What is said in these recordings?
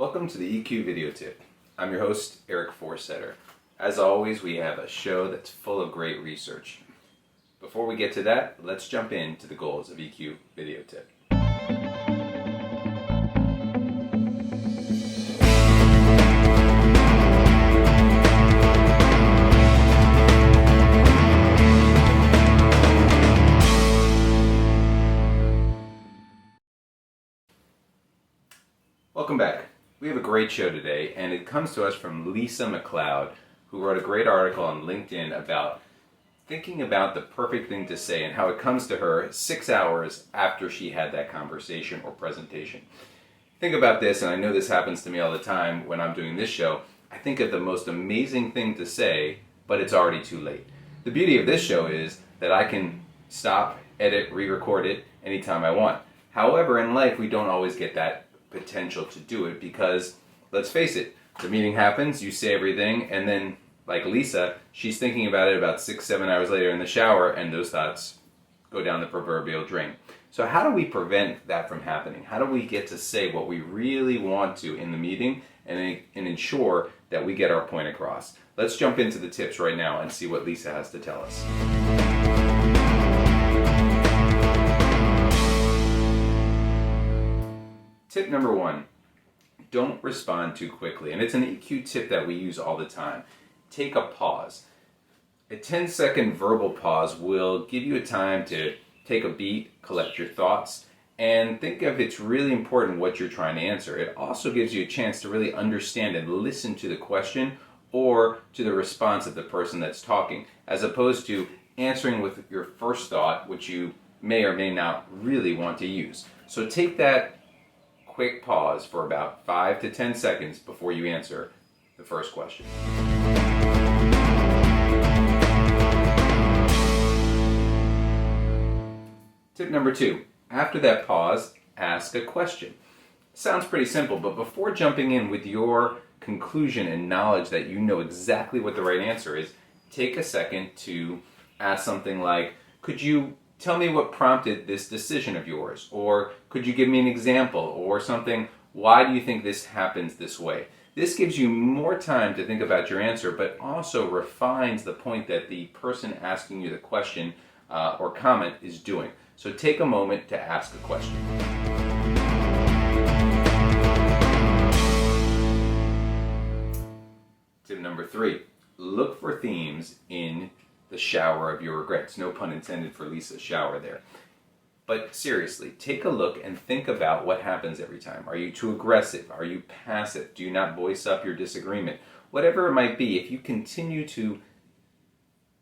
Welcome to the EQ Video Tip. I'm your host, Eric Forsetter. As always, we have a show that's full of great research. Before we get to that, let's jump into the goals of EQ Video Tip. Welcome back. We have a great show today, and it comes to us from Lisa McLeod, who wrote a great article on LinkedIn about thinking about the perfect thing to say and how it comes to her 6 hours after she had that conversation or presentation. Think about this, and I know this happens to me all the time when I'm doing this show. I think of the most amazing thing to say, but it's already too late. The beauty of this show is that I can stop, edit, re-record it anytime I want. However, in life, we don't always get that potential to do it because, let's face it, the meeting happens, you say everything, and then, like Lisa, she's thinking about it about 6-7 hours later in the shower, and those thoughts go down the proverbial drain. So how do we prevent that from happening? How do we get to say what we really want to in the meeting and ensure that we get our point across? Let's jump into the tips right now and see what Lisa has to tell us. Tip number 1, don't respond too quickly. And it's an EQ tip that we use all the time. Take a pause. A 10-second verbal pause will give you a time to take a beat, collect your thoughts, and think if it's really important what you're trying to answer. It also gives you a chance to really understand and listen to the question or to the response of the person that's talking, as opposed to answering with your first thought, which you may or may not really want to use. So take that quick pause for about 5 to 10 seconds before you answer the first question. Tip number 2, after that pause, ask a question. Sounds pretty simple, but before jumping in with your conclusion and knowledge that you know exactly what the right answer is, take a second to ask something like, could you tell me what prompted this decision of yours? Or could you give me an example or something? Why do you think this happens this way? This gives you more time to think about your answer, but also refines the point that the person asking you the question or comment is doing. So take a moment to ask a question. Tip number 3, look for themes in the shower of your regrets. No pun intended for Lisa's shower there. But seriously, take a look and think about what happens every time. Are you too aggressive? Are you passive? Do you not voice up your disagreement? Whatever it might be, if you continue to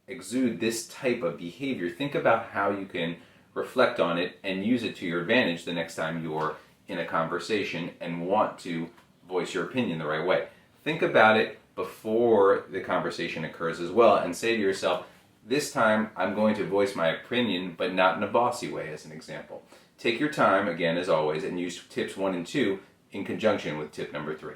exude this type of behavior, think about how you can reflect on it and use it to your advantage the next time you're in a conversation and want to voice your opinion the right way. Think about it before the conversation occurs as well and say to yourself, this time I'm going to voice my opinion, but not in a bossy way, as an example. Take your time, again, as always, and use tips 1 and 2 in conjunction with tip number 3.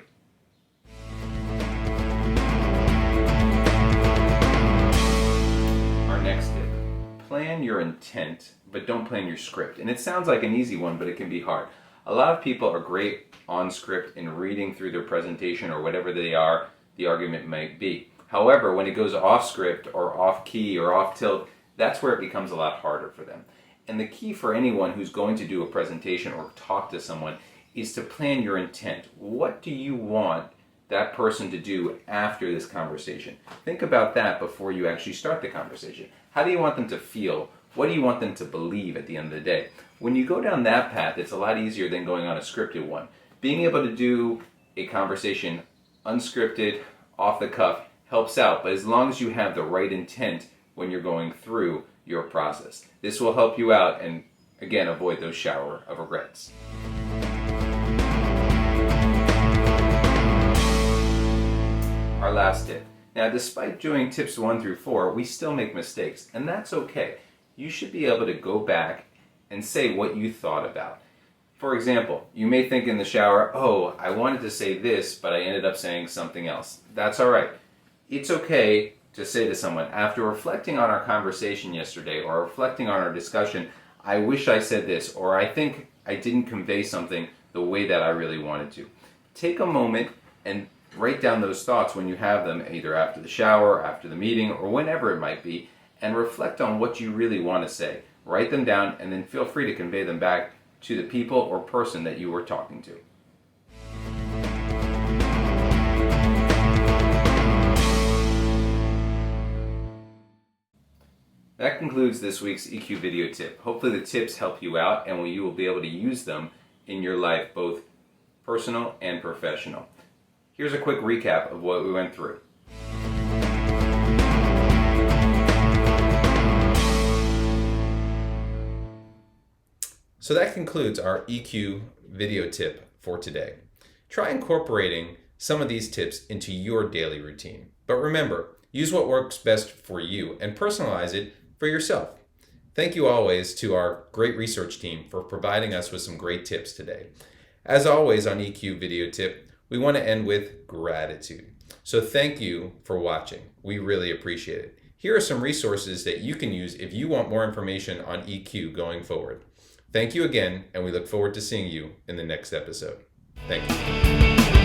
Our next tip, plan your intent, but don't plan your script. And it sounds like an easy one, but it can be hard. A lot of people are great on script in reading through their presentation or whatever they are, the argument might be. However, when it goes off script or off key or off tilt, that's where it becomes a lot harder for them. And the key for anyone who's going to do a presentation or talk to someone is to plan your intent. What do you want that person to do after this conversation? Think about that before you actually start the conversation. How do you want them to feel? What do you want them to believe at the end of the day? When you go down that path, it's a lot easier than going on a scripted one. Being able to do a conversation unscripted, off the cuff, helps out, but as long as you have the right intent when you're going through your process. This will help you out and, again, avoid those shower of regrets. Our last tip. Now, despite doing tips 1 through 4, we still make mistakes, and that's okay. You should be able to go back and say what you thought about. For example, you may think in the shower, oh, I wanted to say this, but I ended up saying something else. That's all right. It's okay to say to someone, after reflecting on our conversation yesterday or reflecting on our discussion, I wish I said this, or I think I didn't convey something the way that I really wanted to. take a moment and write down those thoughts when you have them, either after the shower, after the meeting, or whenever it might be, and reflect on what you really want to say. Write them down and then feel free to convey them back to the people or person that you were talking to. That concludes this week's EQ video tip. Hopefully the tips help you out and you will be able to use them in your life, both personal and professional. Here's a quick recap of what we went through. So that concludes our EQ video tip for today. Try incorporating some of these tips into your daily routine. But remember, use what works best for you and personalize it for yourself. Thank you always to our great research team for providing us with some great tips today. As always on EQ video tip, we want to end with gratitude. So thank you for watching. We really appreciate it. Here are some resources that you can use if you want more information on EQ going forward. Thank you again, and we look forward to seeing you in the next episode. Thank you.